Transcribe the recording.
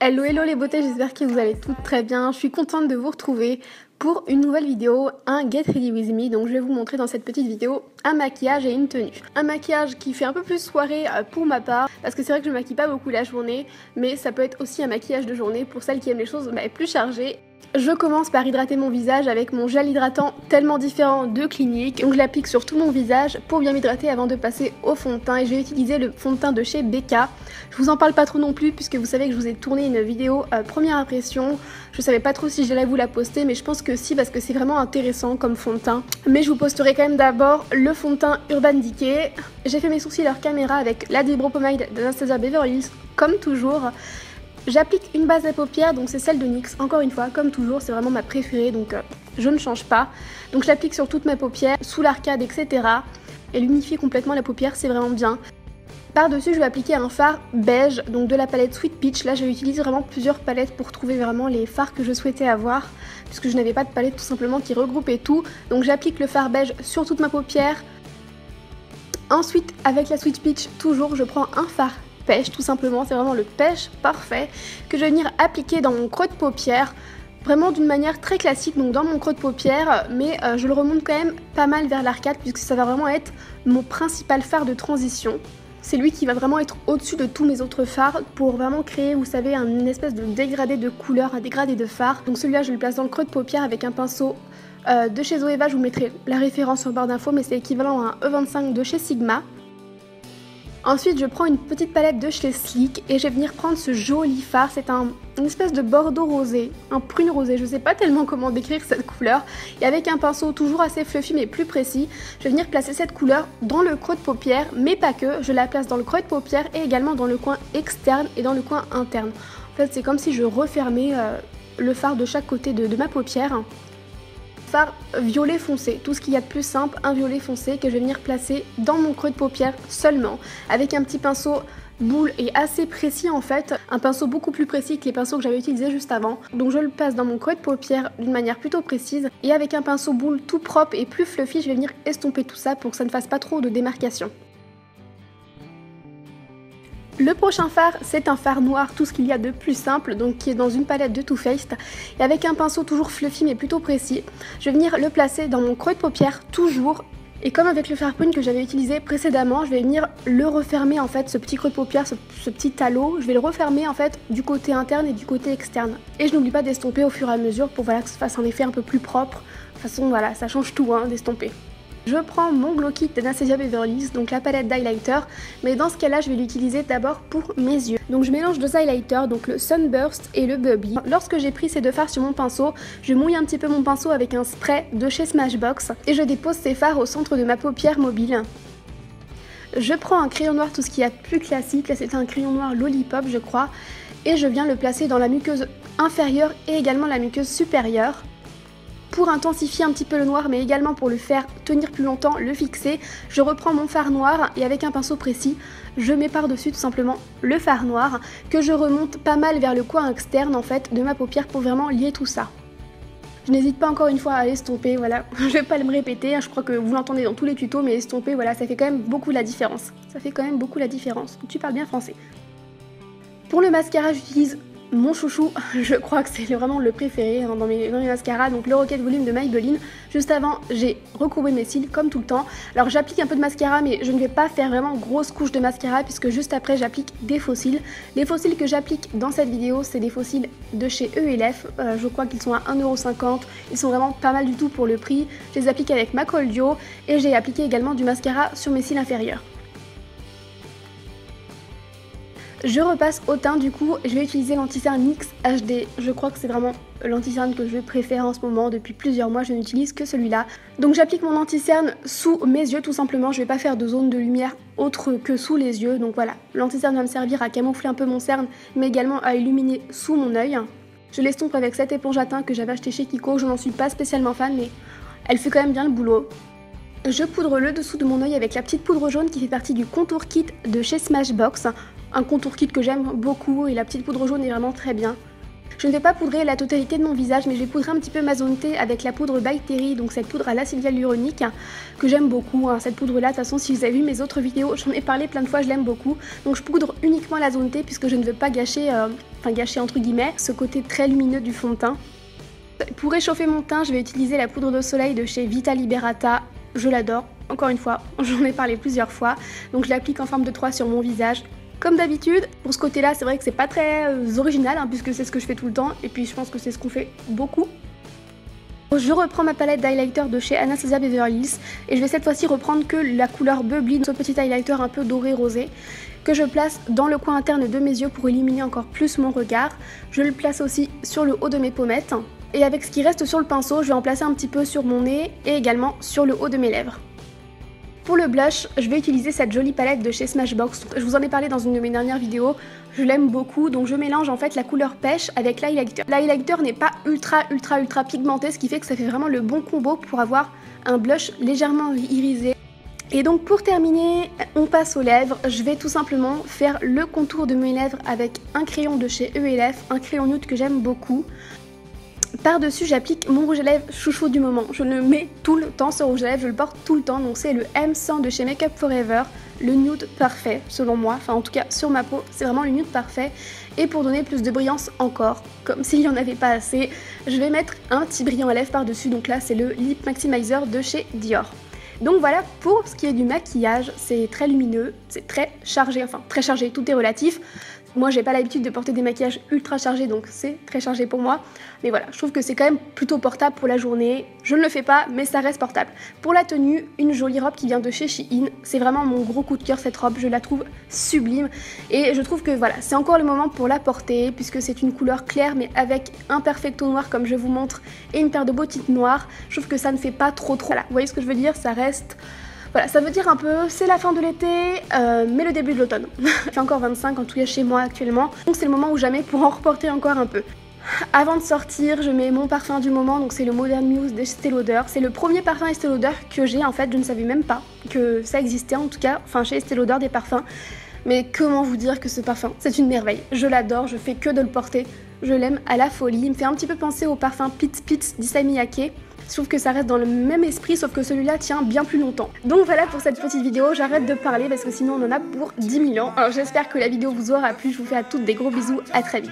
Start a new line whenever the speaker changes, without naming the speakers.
Hello hello les beautés, j'espère que vous allez toutes très bien. Je suis contente de vous retrouver pour une nouvelle vidéo, un Get Ready With Me. Donc je vais vous montrer dans cette petite vidéo un maquillage et une tenue. Un maquillage qui fait un peu plus soirée pour ma part, parce que c'est vrai que je ne maquille pas beaucoup la journée, mais ça peut être aussi un maquillage de journée pour celles qui aiment les choses plus chargées. Je commence par hydrater mon visage avec mon gel hydratant tellement différent de Clinique. Donc je l'applique sur tout mon visage pour bien m'hydrater avant de passer au fond de teint. Et je vais utiliser le fond de teint de chez Becca. Je vous en parle pas trop non plus puisque vous savez que je vous ai tourné une vidéo première impression. Je savais pas trop si j'allais vous la poster, mais je pense que si, parce que c'est vraiment intéressant comme fond de teint. Mais je vous posterai quand même d'abord le fond de teint Urban Decay. J'ai fait mes sourcils hors caméra avec la Eyebrow Pomade d'Anastasia Beverly Hills comme toujours. J'applique une base à paupières, donc c'est celle de NYX, encore une fois, comme toujours, c'est vraiment ma préférée, donc je ne change pas. Donc je l'applique sur toutes mes paupières, sous l'arcade, etc. Elle unifie complètement la paupière, c'est vraiment bien. Par-dessus, je vais appliquer un fard beige, donc de la palette Sweet Peach. Là, j'utilise vraiment plusieurs palettes pour trouver vraiment les fards que je souhaitais avoir, puisque je n'avais pas de palette tout simplement qui regroupait tout. Donc j'applique le fard beige sur toute ma paupière. Ensuite, avec la Sweet Peach, toujours, je prends un fard pêche, tout simplement, c'est vraiment le pêche parfait que je vais venir appliquer dans mon creux de paupière, vraiment d'une manière très classique, donc dans mon creux de paupière, mais je le remonte quand même pas mal vers l'arcade puisque ça va vraiment être mon principal fard de transition. C'est lui qui va vraiment être au-dessus de tous mes autres fards pour vraiment créer, vous savez, une espèce de dégradé de couleur, un dégradé de fard. Donc celui-là, je le place dans le creux de paupière avec un pinceau de chez Zoeva, je vous mettrai la référence sur barre d'infos, mais c'est équivalent à un E25 de chez Sigma. Ensuite, je prends une petite palette de chez Sleek et je vais venir prendre ce joli fard. C'est une espèce de bordeaux rosé, un prune rosé, je sais pas tellement comment décrire cette couleur. Et avec un pinceau toujours assez fluffy mais plus précis, je vais venir placer cette couleur dans le creux de paupière, mais pas que. Je la place dans le creux de paupière et également dans le coin externe et dans le coin interne. En fait, c'est comme si je refermais le fard de chaque côté de ma paupière. Fard violet foncé, tout ce qu'il y a de plus simple, un violet foncé que je vais venir placer dans mon creux de paupière seulement, avec un petit pinceau boule et assez précis en fait, un pinceau beaucoup plus précis que les pinceaux que j'avais utilisés juste avant. Donc je le place dans mon creux de paupière d'une manière plutôt précise, et avec un pinceau boule tout propre et plus fluffy, je vais venir estomper tout ça pour que ça ne fasse pas trop de démarcation. Le prochain fard, c'est un fard noir, tout ce qu'il y a de plus simple, donc qui est dans une palette de Too Faced. Et avec un pinceau toujours fluffy mais plutôt précis, je vais venir le placer dans mon creux de paupière, toujours. Et comme avec le fard prune que j'avais utilisé précédemment, je vais venir le refermer en fait, ce petit creux de paupière, ce petit talot, je vais le refermer en fait du côté interne et du côté externe. Et je n'oublie pas d'estomper au fur et à mesure pour voilà, que ça fasse un effet un peu plus propre. De toute façon, voilà, ça change tout hein, d'estomper. Je prends mon Glow Kit d'Anastasia Beverly Hills, donc la palette d'highlighter, mais dans ce cas-là, je vais l'utiliser d'abord pour mes yeux. Donc je mélange deux highlighters, donc le Sunburst et le Bubbly. Lorsque j'ai pris ces deux fards sur mon pinceau, je mouille un petit peu mon pinceau avec un spray de chez Smashbox et je dépose ces fards au centre de ma paupière mobile. Je prends un crayon noir, tout ce qu'il y a de plus classique, là c'était un crayon noir Lollipop je crois, et je viens le placer dans la muqueuse inférieure et également la muqueuse supérieure. Pour intensifier un petit peu le noir mais également pour le faire tenir plus longtemps, le fixer, je reprends mon fard noir et avec un pinceau précis, je mets par-dessus tout simplement le fard noir que je remonte pas mal vers le coin externe en fait de ma paupière pour vraiment lier tout ça. Je n'hésite pas encore une fois à estomper, voilà, je vais pas me répéter, je crois que vous l'entendez dans tous les tutos mais estomper, voilà, ça fait quand même beaucoup la différence. Ça fait quand même beaucoup la différence, tu parles bien français. Pour le mascara, j'utilise mon chouchou, je crois que c'est vraiment le préféré hein, dans mes mascaras, donc le Rocket Volume de Maybelline. Juste avant, j'ai recourbé mes cils comme tout le temps. Alors j'applique un peu de mascara, mais je ne vais pas faire vraiment grosse couche de mascara puisque juste après j'applique des faux cils. Les faux cils que j'applique dans cette vidéo, c'est des faux cils de chez ELF. Je crois qu'ils sont à 1,50 €. Ils sont vraiment pas mal du tout pour le prix. Je les applique avec ma Coldio et j'ai appliqué également du mascara sur mes cils inférieurs. Je repasse au teint du coup, je vais utiliser l'anti-cerne NYX HD, je crois que c'est vraiment l'anti-cerne que je préfère en ce moment, depuis plusieurs mois je n'utilise que celui-là. Donc j'applique mon anti-cerne sous mes yeux tout simplement, je vais pas faire de zone de lumière autre que sous les yeux, donc voilà. L'anti-cerne va me servir à camoufler un peu mon cerne, mais également à illuminer sous mon œil. Je l'estompe avec cette éponge à teint que j'avais acheté chez Kiko, je n'en suis pas spécialement fan, mais elle fait quand même bien le boulot. Je poudre le dessous de mon œil avec la petite poudre jaune qui fait partie du contour kit de chez Smashbox. Un contour kit que j'aime beaucoup et la petite poudre jaune est vraiment très bien. Je ne vais pas poudrer la totalité de mon visage, mais je vais poudrer un petit peu ma zone T avec la poudre By Terry, donc cette poudre à l'acide hyaluronique que j'aime beaucoup. Cette poudre-là, de toute façon, si vous avez vu mes autres vidéos, j'en ai parlé plein de fois, je l'aime beaucoup. Donc je poudre uniquement la zone T puisque je ne veux pas gâcher, gâcher entre guillemets, ce côté très lumineux du fond de teint. Pour réchauffer mon teint, je vais utiliser la poudre de soleil de chez Vita Liberata. Je l'adore, encore une fois, j'en ai parlé plusieurs fois. Donc je l'applique en forme de 3 sur mon visage. Comme d'habitude, pour ce côté-là, c'est vrai que c'est pas très original, puisque c'est ce que je fais tout le temps, et puis je pense que c'est ce qu'on fait beaucoup. Je reprends ma palette d'highlighter de chez Anastasia Beverly Hills, et je vais cette fois-ci reprendre que la couleur Bubbly, ce petit highlighter un peu doré rosé, que je place dans le coin interne de mes yeux pour illuminer encore plus mon regard. Je le place aussi sur le haut de mes pommettes. Et avec ce qui reste sur le pinceau, je vais en placer un petit peu sur mon nez et également sur le haut de mes lèvres. Pour le blush, je vais utiliser cette jolie palette de chez Smashbox. Je vous en ai parlé dans une de mes dernières vidéos, je l'aime beaucoup, donc je mélange en fait la couleur pêche avec l'highlighter. L'highlighter n'est pas ultra pigmenté, ce qui fait que ça fait vraiment le bon combo pour avoir un blush légèrement irisé. Et donc pour terminer, on passe aux lèvres. Je vais tout simplement faire le contour de mes lèvres avec un crayon de chez ELF, un crayon nude que j'aime beaucoup. Par-dessus, j'applique mon rouge à lèvres chouchou du moment. Je le mets tout le temps, ce rouge à lèvres, je le porte tout le temps. Donc c'est le M100 de chez Make Up Forever, le nude parfait selon moi. Enfin en tout cas sur ma peau, c'est vraiment le nude parfait. Et pour donner plus de brillance encore, comme s'il n'y en avait pas assez, je vais mettre un petit brillant à lèvres par-dessus. Donc là c'est le Lip Maximizer de chez Dior. Donc voilà, pour ce qui est du maquillage, c'est très lumineux, c'est très chargé, tout est relatif. Moi j'ai pas l'habitude de porter des maquillages ultra chargés, donc c'est très chargé pour moi. Mais voilà, je trouve que c'est quand même plutôt portable pour la journée. Je ne le fais pas, mais ça reste portable. Pour la tenue, une jolie robe qui vient de chez Shein. C'est vraiment mon gros coup de cœur cette robe, je la trouve sublime. Et je trouve que voilà, c'est encore le moment pour la porter, puisque c'est une couleur claire, mais avec un perfecto noir comme je vous montre, et une paire de bottines noires. Je trouve que ça ne fait pas trop. Voilà, vous voyez ce que je veux dire, ça reste... Voilà, ça veut dire un peu, c'est la fin de l'été, mais le début de l'automne. Il fait encore 25 en tout cas chez moi actuellement, donc c'est le moment ou jamais pour en reporter encore un peu. Avant de sortir, je mets mon parfum du moment, donc c'est le Modern Muse d'Estée Lauder. C'est le premier parfum Estée Lauder que j'ai, en fait, je ne savais même pas que ça existait en tout cas, enfin chez Estée Lauder des parfums. Mais comment vous dire que ce parfum, c'est une merveille. Je l'adore, je fais que de le porter, je l'aime à la folie. Il me fait un petit peu penser au parfum Pitts Pitts d'Issey Miyake. Je trouve que ça reste dans le même esprit, sauf que celui-là tient bien plus longtemps. Donc voilà pour cette petite vidéo, j'arrête de parler parce que sinon on en a pour 10 000 ans. Alors j'espère que la vidéo vous aura plu, je vous fais à toutes des gros bisous, à très vite.